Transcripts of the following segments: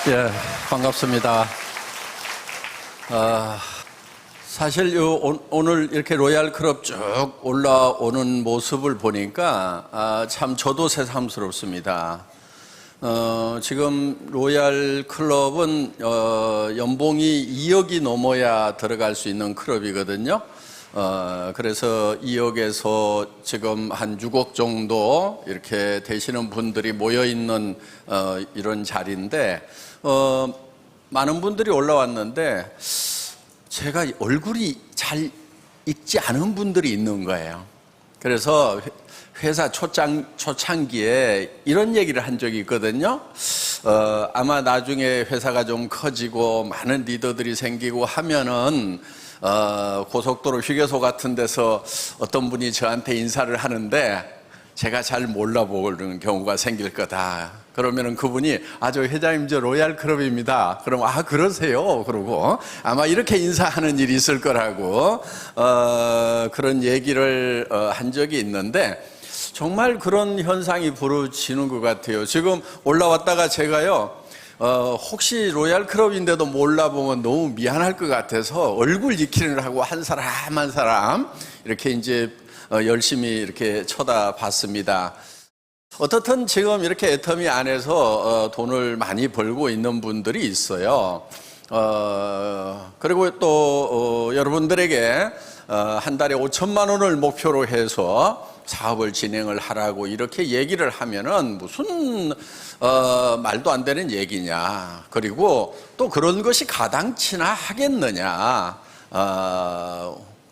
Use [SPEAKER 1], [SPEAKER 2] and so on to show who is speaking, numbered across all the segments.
[SPEAKER 1] 예, 반갑습니다. 사실 오늘 이렇게 로얄 클럽 쭉 올라오는 모습을 보니까 참 저도 새삼스럽습니다. 지금 로얄 클럽은 연봉이 2억이 넘어야 들어갈 수 있는 클럽이거든요. 그래서 2억에서 지금 한 6억 정도 이렇게 되시는 분들이 모여있는 이런 자리인데, 많은 분들이 올라왔는데 제가 얼굴이 잘 익지 않은 분들이 있는 거예요. 그래서 회사 초창기에 이런 얘기를 한 적이 있거든요. 아마 나중에 회사가 좀 커지고 많은 리더들이 생기고 하면은 고속도로 휴게소 같은 데서 어떤 분이 저한테 인사를 하는데 제가 잘 몰라보는 경우가 생길 거다. 그러면은 그분이 저 회장님 저 로얄 클럽입니다. 그럼 그러세요. 그러고 아마 이렇게 인사하는 일이 있을 거라고 그런 얘기를 한 적이 있는데, 정말 그런 현상이 벌어지는 것 같아요. 지금 올라왔다가 제가요, 혹시 로얄 클럽인데도 몰라보면 너무 미안할 것 같아서 얼굴 익히느라고 하고 한 사람 한 사람 이렇게 이제 열심히 이렇게 쳐다봤습니다. 어떻든 지금 이렇게 애터미 안에서 돈을 많이 벌고 있는 분들이 있어요. 그리고 또 여러분들에게 한 달에 5천만 원을 목표로 해서 사업을 진행을 하라고 이렇게 얘기를 하면은 무슨 말도 안 되는 얘기냐. 그리고 또 그런 것이 가당치나 하겠느냐.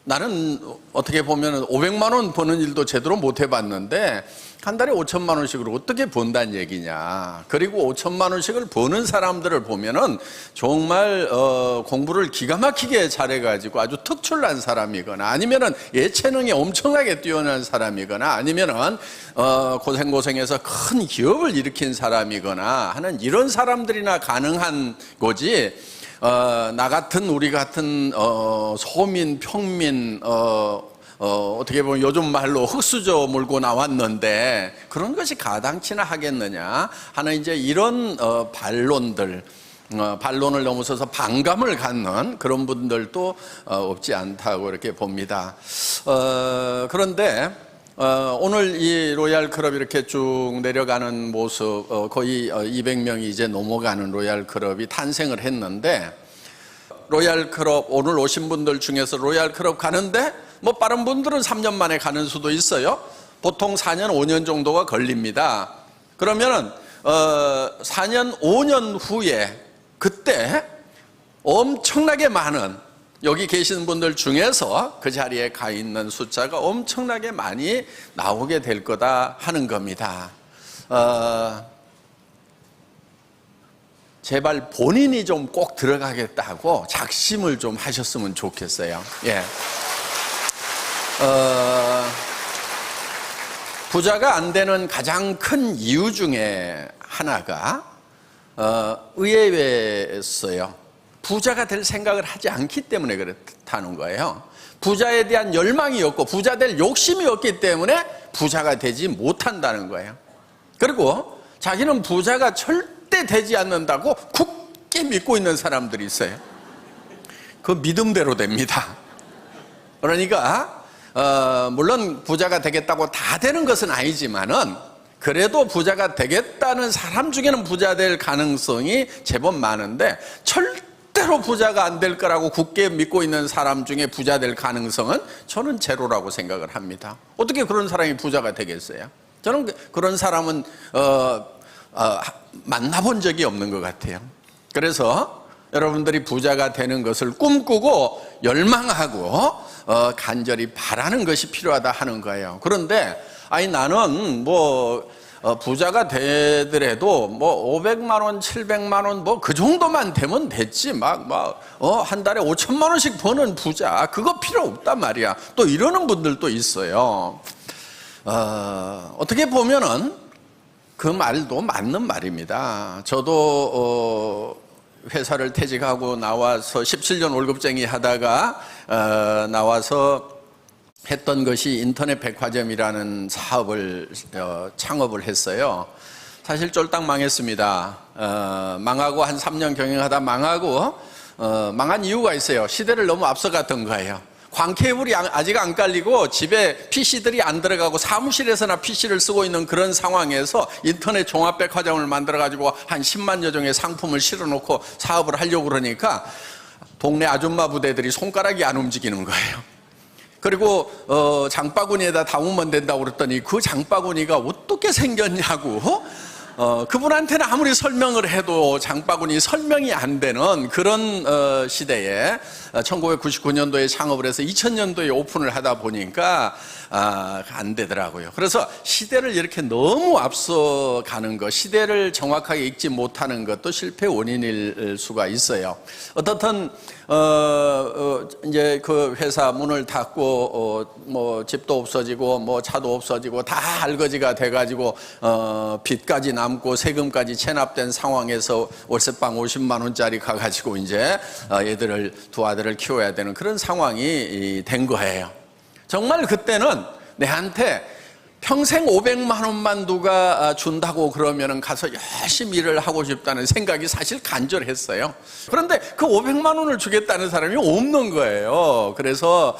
[SPEAKER 1] 나는 어떻게 보면 500만 원 버는 일도 제대로 못 해봤는데 한 달에 5천만 원씩을 어떻게 번다는 얘기냐. 그리고 5천만 원씩을 버는 사람들을 보면은 정말 공부를 기가 막히게 잘해가지고 아주 특출난 사람이거나 아니면은 예체능이 엄청나게 뛰어난 사람이거나 아니면은 고생해서 큰 기업을 일으킨 사람이거나 하는 이런 사람들이나 가능한 거지. 나 같은 우리 같은 소민 평민 어떻게 보면 요즘 말로 흙수저 몰고 나왔는데 그런 것이 가당치나 하겠느냐 하는 이제 이런 반론을 넘어서서 반감을 갖는 그런 분들도 없지 않다고 이렇게 봅니다. 그런데 오늘 이 로얄 클럽 이렇게 쭉 내려가는 모습, 거의 200명이 이제 넘어가는 로얄 클럽이 탄생을 했는데, 로얄 클럽 오늘 오신 분들 중에서 로얄 클럽 가는데 뭐 빠른 분들은 3년 만에 가는 수도 있어요. 보통 4년 5년 정도가 걸립니다. 그러면은 4년 5년 후에 그때 엄청나게 많은 여기 계신 분들 중에서 그 자리에 가 있는 숫자가 엄청나게 많이 나오게 될 거다 하는 겁니다. 제발 본인이 좀 꼭 들어가겠다고 작심을 좀 하셨으면 좋겠어요. 예. 부자가 안 되는 가장 큰 이유 중에 하나가 의외였어요. 부자가 될 생각을 하지 않기 때문에 그렇다는 거예요. 부자에 대한 열망이 없고 부자 될 욕심이 없기 때문에 부자가 되지 못한다는 거예요. 그리고 자기는 부자가 절대 되지 않는다고 굳게 믿고 있는 사람들이 있어요. 그 믿음대로 됩니다. 그러니까 물론 부자가 되겠다고 다 되는 것은 아니지만은 그래도 부자가 되겠다는 사람 중에는 부자 될 가능성이 제법 많은데 절대로 부자가 안 될 거라고 굳게 믿고 있는 사람 중에 부자 될 가능성은 저는 제로라고 생각을 합니다. 어떻게 그런 사람이 부자가 되겠어요? 저는 그런 사람은 만나본 적이 없는 것 같아요. 그래서 여러분들이 부자가 되는 것을 꿈꾸고 열망하고 간절히 바라는 것이 필요하다 하는 거예요. 그런데 나는 부자가 되더라도 500만 원, 700만 원 그 정도만 되면 됐지. 한 달에 5천만 원씩 버는 부자 그거 필요 없단 말이야. 또 이러는 분들도 있어요. 어떻게 보면은 그 말도 맞는 말입니다. 저도 회사를 퇴직하고 나와서 17년 월급쟁이 하다가 나와서 했던 것이 인터넷 백화점이라는 사업을 창업을 했어요. 사실 쫄딱 망했습니다. 망하고 한 3년 경영하다 망하고 망한 이유가 있어요. 시대를 너무 앞서갔던 거예요. 광케이블이 아직 안 깔리고 집에 PC들이 안 들어가고 사무실에서나 PC를 쓰고 있는 그런 상황에서 인터넷 종합백화점을 만들어가지고 한 10만여 종의 상품을 실어놓고 사업을 하려고 그러니까 동네 아줌마 부대들이 손가락이 안 움직이는 거예요. 그리고 장바구니에다 담으면 된다고 그랬더니 그 장바구니가 어떻게 생겼냐고 그분한테는 아무리 설명을 해도 장바구니 설명이 안 되는 그런 시대에 1999년도에 창업을 해서 2000년도에 오픈을 하다 보니까 안 되더라고요. 그래서 시대를 이렇게 너무 앞서가는 것, 시대를 정확하게 읽지 못하는 것도 실패 원인일 수가 있어요. 어떻든 이제 그 회사 문을 닫고 뭐 집도 없어지고 뭐 차도 없어지고 다 알거지가 돼가지고 빚까지 남고 세금까지 체납된 상황에서 월세방 50만 원짜리 가가지고 이제 두 아들을 키워야 되는 그런 상황이 된 거예요. 정말 그때는 내한테 평생 500만 원만 누가 준다고 그러면 가서 열심히 일을 하고 싶다는 생각이 사실 간절했어요. 그런데 그 500만 원을 주겠다는 사람이 없는 거예요. 그래서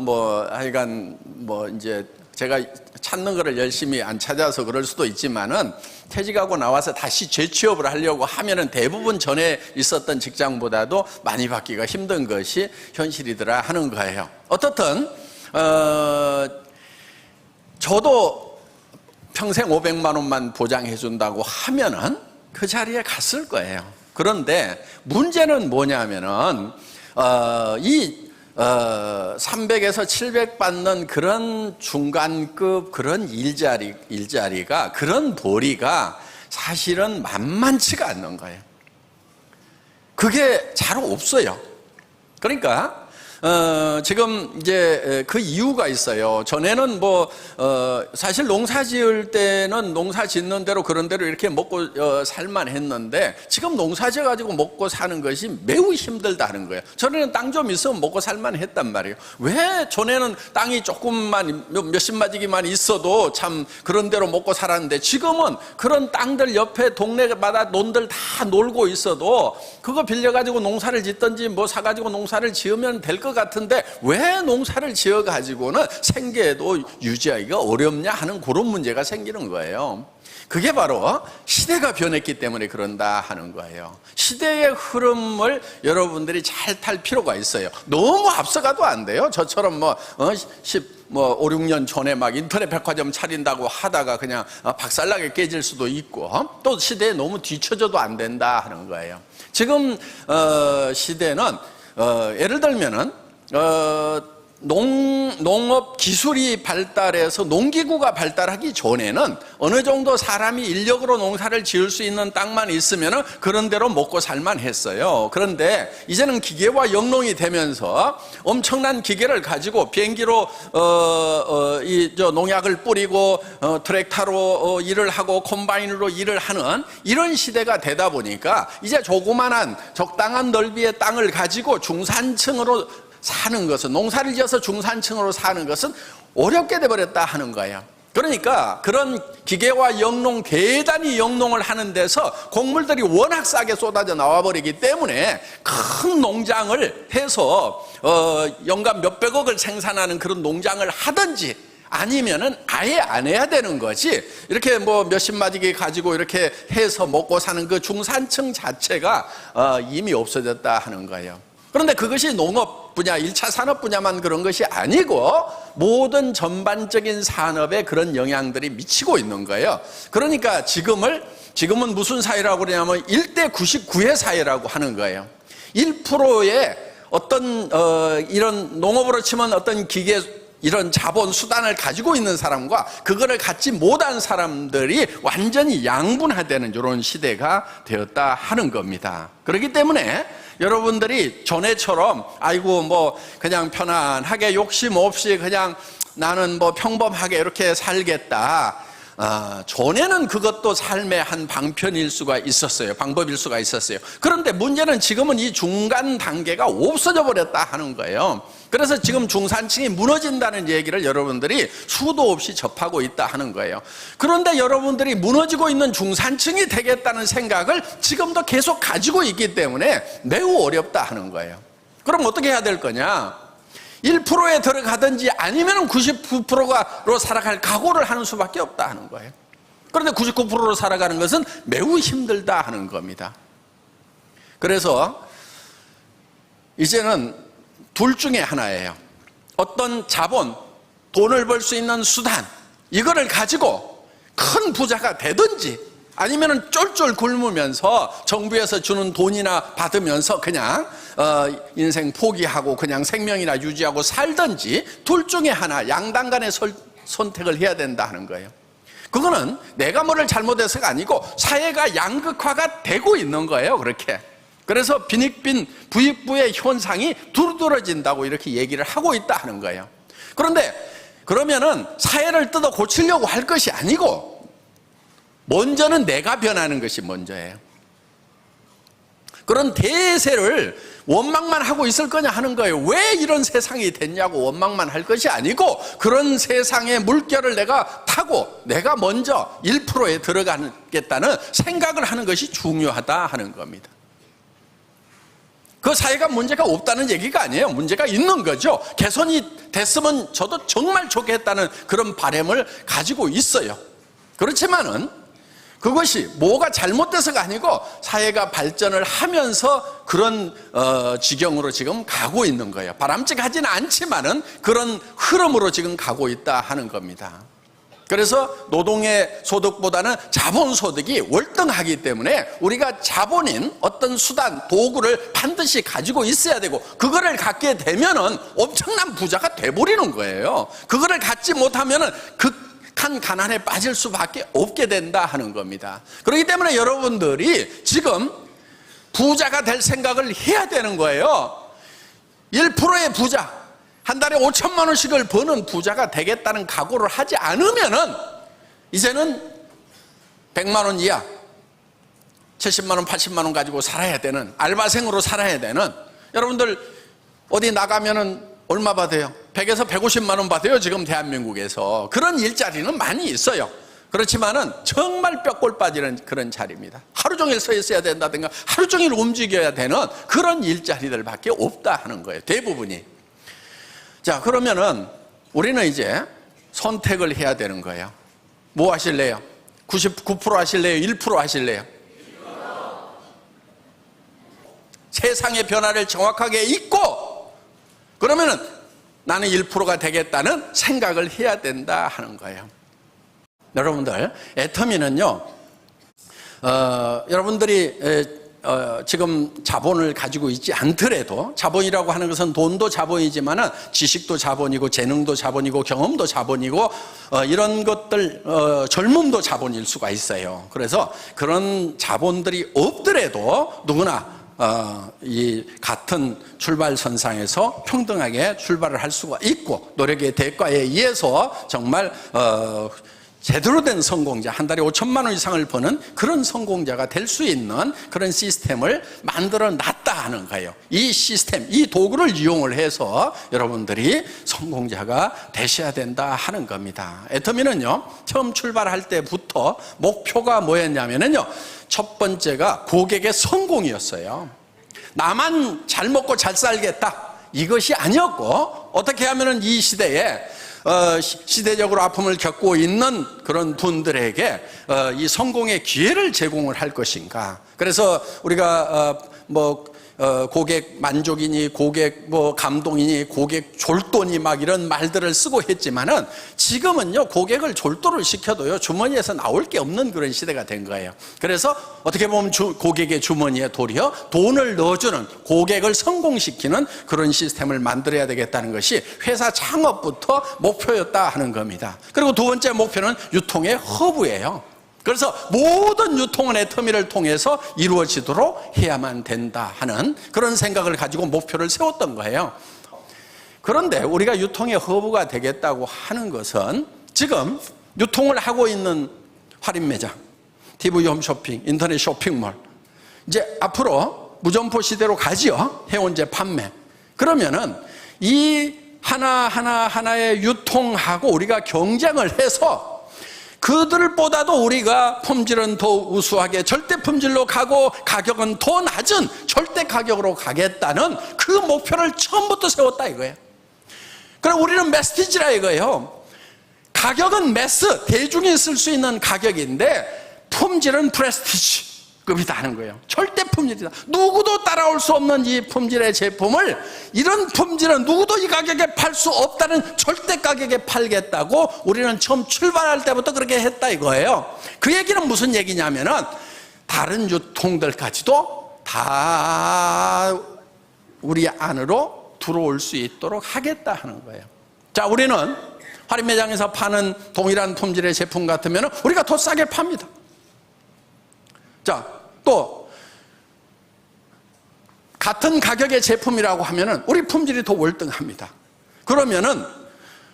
[SPEAKER 1] 뭐 하여간 뭐 이제 제가 찾는 거를 열심히 안 찾아서 그럴 수도 있지만은 퇴직하고 나와서 다시 재취업을 하려고 하면은 대부분 전에 있었던 직장보다도 많이 받기가 힘든 것이 현실이더라 하는 거예요. 어떻든 저도 평생 500만 원만 보장해 준다고 하면은 그 자리에 갔을 거예요. 그런데 문제는 뭐냐면은 이 300에서 700 받는 그런 중간급 그런 일자리가 그런 도리가 사실은 만만치가 않는 거예요. 그게 잘 없어요. 그러니까 지금 이제 그 이유가 있어요. 전에는 사실 농사 지을 때는 농사 짓는 대로 그런 대로 이렇게 먹고 살만 했는데 지금 농사 지어 가지고 먹고 사는 것이 매우 힘들다는 거예요. 전에는 땅 좀 있으면 먹고 살만 했단 말이에요. 왜 전에는 땅이 조금만 몇십 마디기만 있어도 참 그런 대로 먹고 살았는데 지금은 그런 땅들 옆에 동네마다 논들 다 놀고 있어도 그거 빌려 가지고 농사를 짓든지 뭐 사 가지고 농사를 지으면 될 것 같은데 왜 농사를 지어 가지고는 생계도 유지하기가 어렵냐 하는 그런 문제가 생기는 거예요. 그게 바로 시대가 변했기 때문에 그런다 하는 거예요. 시대의 흐름을 여러분들이 잘 탈 필요가 있어요. 너무 앞서가도 안 돼요. 저처럼 5, 6년 전에 막 인터넷 백화점 차린다고 하다가 그냥 박살나게 깨질 수도 있고 또 시대에 너무 뒤처져도 안 된다 하는 거예요. 지금 시대는 예를 들면은 농업 기술이 발달해서 농기구가 발달하기 전에는 어느 정도 사람이 인력으로 농사를 지을 수 있는 땅만 있으면 그런 대로 먹고 살만 했어요. 그런데 이제는 기계와 영농이 되면서 엄청난 기계를 가지고 비행기로 농약을 뿌리고 트랙터로 일을 하고 콤바인으로 일을 하는 이런 시대가 되다 보니까 이제 조그만한 적당한 넓이의 땅을 가지고 중산층으로 사는 것은, 농사를 지어서 중산층으로 사는 것은 어렵게 돼버렸다 하는 거예요. 그러니까 그런 기계와 영농, 대단히 영농을 하는 데서 곡물들이 워낙 싸게 쏟아져 나와버리기 때문에 큰 농장을 해서 연간 몇백억을 생산하는 그런 농장을 하든지 아니면은 아예 안 해야 되는 거지, 이렇게 몇십 마디기 가지고 이렇게 해서 먹고 사는 그 중산층 자체가 이미 없어졌다 하는 거예요. 그런데 그것이 농업 분야, 1차 산업 분야만 그런 것이 아니고 모든 전반적인 산업에 그런 영향들이 미치고 있는 거예요. 그러니까 지금은 무슨 사회라고 그러냐면 1대 99의 사회라고 하는 거예요. 1%의 어떤 이런 농업으로 치면 어떤 기계, 이런 자본 수단을 가지고 있는 사람과 그거를 갖지 못한 사람들이 완전히 양분화되는 이런 시대가 되었다 하는 겁니다. 그렇기 때문에 여러분들이 전에처럼 그냥 편안하게 욕심 없이 그냥 나는 평범하게 이렇게 살겠다, 전에는 그것도 삶의 한 방편일 수가 있었어요. 방법일 수가 있었어요. 그런데 문제는 지금은 이 중간 단계가 없어져 버렸다 하는 거예요. 그래서 지금 중산층이 무너진다는 얘기를 여러분들이 수도 없이 접하고 있다 하는 거예요. 그런데 여러분들이 무너지고 있는 중산층이 되겠다는 생각을 지금도 계속 가지고 있기 때문에 매우 어렵다 하는 거예요. 그럼 어떻게 해야 될 거냐? 1%에 들어가든지 아니면 99%로 살아갈 각오를 하는 수밖에 없다 하는 거예요. 그런데 99%로 살아가는 것은 매우 힘들다 하는 겁니다. 그래서 이제는 둘 중에 하나예요. 어떤 자본, 돈을 벌 수 있는 수단, 이거를 가지고 큰 부자가 되든지 아니면 쫄쫄 굶으면서 정부에서 주는 돈이나 받으면서 그냥 인생 포기하고 그냥 생명이나 유지하고 살든지 둘 중에 하나, 양당 간의 선택을 해야 된다 하는 거예요. 그거는 내가 뭐를 잘못해서가 아니고 사회가 양극화가 되고 있는 거예요. 그렇게. 그래서 빈익빈 부익부의 현상이 두드러진다고 이렇게 얘기를 하고 있다 하는 거예요. 그런데 그러면은 사회를 뜯어 고치려고 할 것이 아니고 먼저는 내가 변하는 것이 먼저예요. 그런 대세를 원망만 하고 있을 거냐 하는 거예요. 왜 이런 세상이 됐냐고 원망만 할 것이 아니고 그런 세상의 물결을 내가 타고 내가 먼저 1%에 들어가겠다는 생각을 하는 것이 중요하다 하는 겁니다. 그 사회가 문제가 없다는 얘기가 아니에요. 문제가 있는 거죠. 개선이 됐으면 저도 정말 좋겠다는 그런 바람을 가지고 있어요. 그렇지만은 그것이 뭐가 잘못돼서가 아니고 사회가 발전을 하면서 그런 지경으로 지금 가고 있는 거예요. 바람직하지는 않지만은 그런 흐름으로 지금 가고 있다 하는 겁니다. 그래서 노동의 소득보다는 자본소득이 월등하기 때문에 우리가 자본인 어떤 수단, 도구를 반드시 가지고 있어야 되고 그거를 갖게 되면은 엄청난 부자가 돼버리는 거예요. 그거를 갖지 못하면은 극한 가난에 빠질 수밖에 없게 된다 하는 겁니다. 그렇기 때문에 여러분들이 지금 부자가 될 생각을 해야 되는 거예요. 1%의 부자, 한 달에 5천만 원씩을 버는 부자가 되겠다는 각오를 하지 않으면은 이제는 100만 원 이하, 70만 원, 80만 원 가지고 살아야 되는, 알바생으로 살아야 되는, 여러분들 어디 나가면은 얼마 받아요? 100에서 150만 원 받아요. 지금 대한민국에서. 그런 일자리는 많이 있어요. 그렇지만은 정말 뼈골 빠지는 그런 자리입니다. 하루 종일 서 있어야 된다든가 하루 종일 움직여야 되는 그런 일자리들밖에 없다 하는 거예요. 대부분이. 자, 그러면은 우리는 이제 선택을 해야 되는 거예요. 뭐 하실래요? 99% 하실래요? 1% 하실래요? 세상의 변화를 정확하게 잊고 그러면은 나는 1%가 되겠다는 생각을 해야 된다 하는 거예요. 여러분들, 애터미는요, 여러분들이 지금 자본을 가지고 있지 않더라도, 자본이라고 하는 것은 돈도 자본이지만은 지식도 자본이고 재능도 자본이고 경험도 자본이고 이런 것들, 젊음도 자본일 수가 있어요. 그래서 그런 자본들이 없더라도 누구나 이 같은 출발선상에서 평등하게 출발을 할 수가 있고 노력의 대가에 의해서 정말 제대로 된 성공자, 한 달에 5천만 원 이상을 버는 그런 성공자가 될 수 있는 그런 시스템을 만들어 놨다 하는 거예요. 이 시스템, 이 도구를 이용을 해서 여러분들이 성공자가 되셔야 된다 하는 겁니다. 애터미는요, 처음 출발할 때부터 목표가 뭐였냐면요, 첫 번째가 고객의 성공이었어요. 나만 잘 먹고 잘 살겠다, 이것이 아니었고, 어떻게 하면은 이 시대에 시대적으로 아픔을 겪고 있는 그런 분들에게 이 성공의 기회를 제공을 할 것인가. 그래서 우리가 고객 만족이니 고객 감동이니 고객 졸도니 막 이런 말들을 쓰고 했지만은 지금은요, 고객을 졸도를 시켜도요 주머니에서 나올 게 없는 그런 시대가 된 거예요. 그래서 어떻게 보면 고객의 주머니에 도리어 돈을 넣어주는, 고객을 성공시키는 그런 시스템을 만들어야 되겠다는 것이 회사 창업부터 목표였다 하는 겁니다. 그리고 두 번째 목표는 유통의 허브예요. 그래서 모든 유통은 애터미를 통해서 이루어지도록 해야만 된다 하는 그런 생각을 가지고 목표를 세웠던 거예요. 그런데 우리가 유통의 허브가 되겠다고 하는 것은 지금 유통을 하고 있는 할인 매장, TV 홈쇼핑, 인터넷 쇼핑몰, 이제 앞으로 무점포 시대로 가지요. 해운제 판매. 그러면은 이 하나하나의 유통하고 우리가 경쟁을 해서 그들보다도 우리가 품질은 더 우수하게 절대 품질로 가고 가격은 더 낮은 절대 가격으로 가겠다는 그 목표를 처음부터 세웠다 이거예요. 그럼 우리는 메시지라 이거예요. 가격은 매스, 대중이 쓸 수 있는 가격인데 품질은 프레스티지급이다 하는 거예요. 절대 품질이다. 누구도 따라올 수 없는 이 품질의 제품을, 이런 품질은 누구도 이 가격에 팔 수 없다는 절대 가격에 팔겠다고 우리는 처음 출발할 때부터 그렇게 했다 이거예요. 그 얘기는 무슨 얘기냐면은 다른 유통들까지도 다 우리 안으로 들어올 수 있도록 하겠다 하는 거예요. 자, 우리는 할인 매장에서 파는 동일한 품질의 제품 같으면 우리가 더 싸게 팝니다. 자, 또 같은 가격의 제품이라고 하면은 우리 품질이 더 월등합니다. 그러면은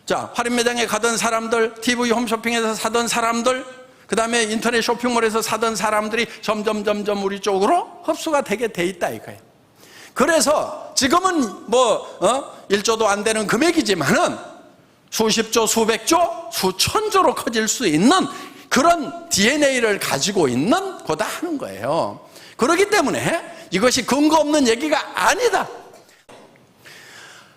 [SPEAKER 1] 자, 할인 매장에 가던 사람들, TV 홈쇼핑에서 사던 사람들, 그 다음에 인터넷 쇼핑몰에서 사던 사람들이 점점 우리 쪽으로 흡수가 되게 돼 있다 이거예요. 그래서 지금은 1조도 안 되는 금액이지만은 수십조, 수백조, 수천조로 커질 수 있는 그런 DNA를 가지고 있는 거다 하는 거예요. 그렇기 때문에 이것이 근거 없는 얘기가 아니다.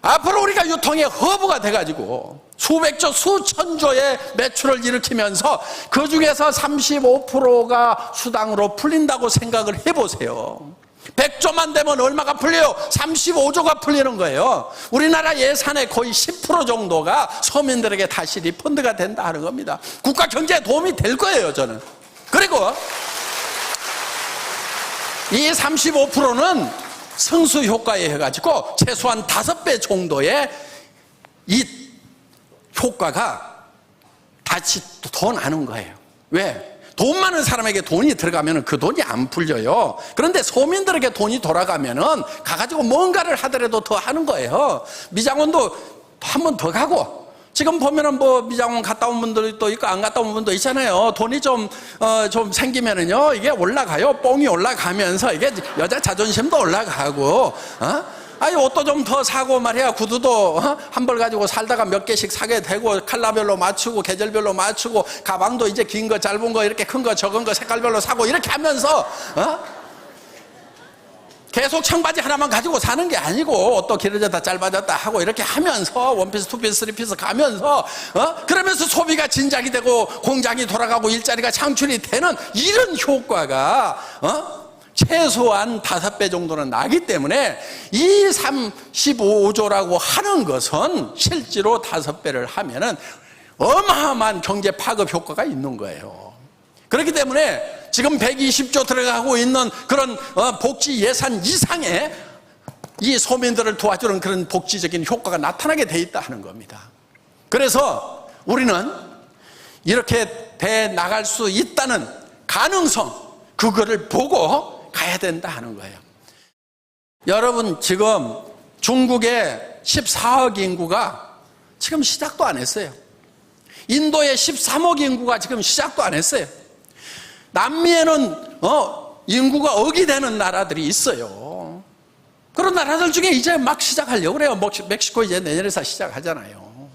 [SPEAKER 1] 앞으로 우리가 유통의 허브가 돼가지고 수백조, 수천조의 매출을 일으키면서 그 중에서 35%가 수당으로 풀린다고 생각을 해보세요. 100조만 되면 얼마가 풀려요? 35조가 풀리는 거예요. 우리나라 예산의 거의 10% 정도가 서민들에게 다시 리펀드가 된다 하는 겁니다. 국가 경제에 도움이 될 거예요, 저는. 그리고 이 35%는 승수 효과에 해가지고 최소한 5배 정도의 이 효과가 다시 더 나는 거예요. 왜? 돈 많은 사람에게 돈이 들어가면 그 돈이 안 풀려요. 그런데 소민들에게 돈이 돌아가면은 가가지고 뭔가를 하더라도 더 하는 거예요. 미장원도 한 번 더 가고, 지금 보면은 미장원 갔다 온 분들도 있고 안 갔다 온 분도 있잖아요. 돈이 좀 생기면은요, 이게 올라가요. 뽕이 올라가면서 이게 여자 자존심도 올라가고, 아니, 옷도 좀 더 사고 말이야. 구두도 한 벌 가지고 살다가 몇 개씩 사게 되고, 컬러별로 맞추고 계절별로 맞추고, 가방도 이제 긴 거 짧은 거 이렇게 큰 거 적은 거 색깔별로 사고, 이렇게 하면서 계속 청바지 하나만 가지고 사는 게 아니고, 옷도 길어졌다 짧아졌다 하고 이렇게 하면서 원피스, 투피스, 쓰리피스 가면서 그러면서 소비가 진작이 되고 공장이 돌아가고 일자리가 창출이 되는 이런 효과가 최소한 5배 정도는 나기 때문에 이 35조라고 하는 것은 실제로 5배를 하면은 어마어마한 경제 파급 효과가 있는 거예요. 그렇기 때문에 지금 120조 들어가고 있는 그런 복지 예산 이상의 이 소민들을 도와주는 그런 복지적인 효과가 나타나게 돼 있다 하는 겁니다. 그래서 우리는 이렇게 돼 나갈 수 있다는 가능성, 그거를 보고 가야 된다 하는 거예요. 여러분, 지금 중국의 14억 인구가 지금 시작도 안 했어요. 인도의 13억 인구가 지금 시작도 안 했어요. 남미에는 인구가 억이 되는 나라들이 있어요. 그런 나라들 중에 이제 막 시작하려고 그래요. 멕시코 이제 내년에서 시작하잖아요.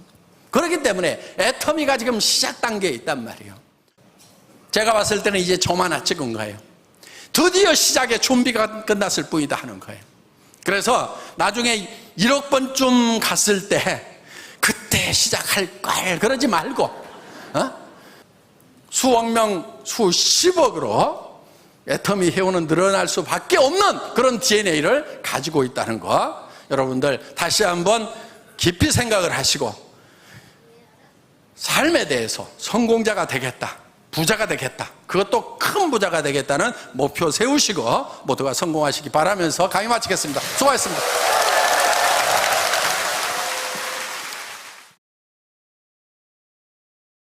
[SPEAKER 1] 그렇기 때문에 애터미가 지금 시작 단계에 있단 말이에요. 제가 봤을 때는 이제 점 하나 찍은 거예요. 드디어 시작의 준비가 끝났을 뿐이다 하는 거예요. 그래서 나중에 1억 번쯤 갔을 때 그때 시작할 걸 그러지 말고 수억 명, 수십억으로 애터미 해운은 늘어날 수밖에 없는 그런 DNA를 가지고 있다는 거, 여러분들 다시 한번 깊이 생각을 하시고 삶에 대해서 성공자가 되겠다, 부자가 되겠다, 그것도 큰 부자가 되겠다는 목표 세우시고 모두가 성공하시기 바라면서 강의 마치겠습니다. 수고하셨습니다.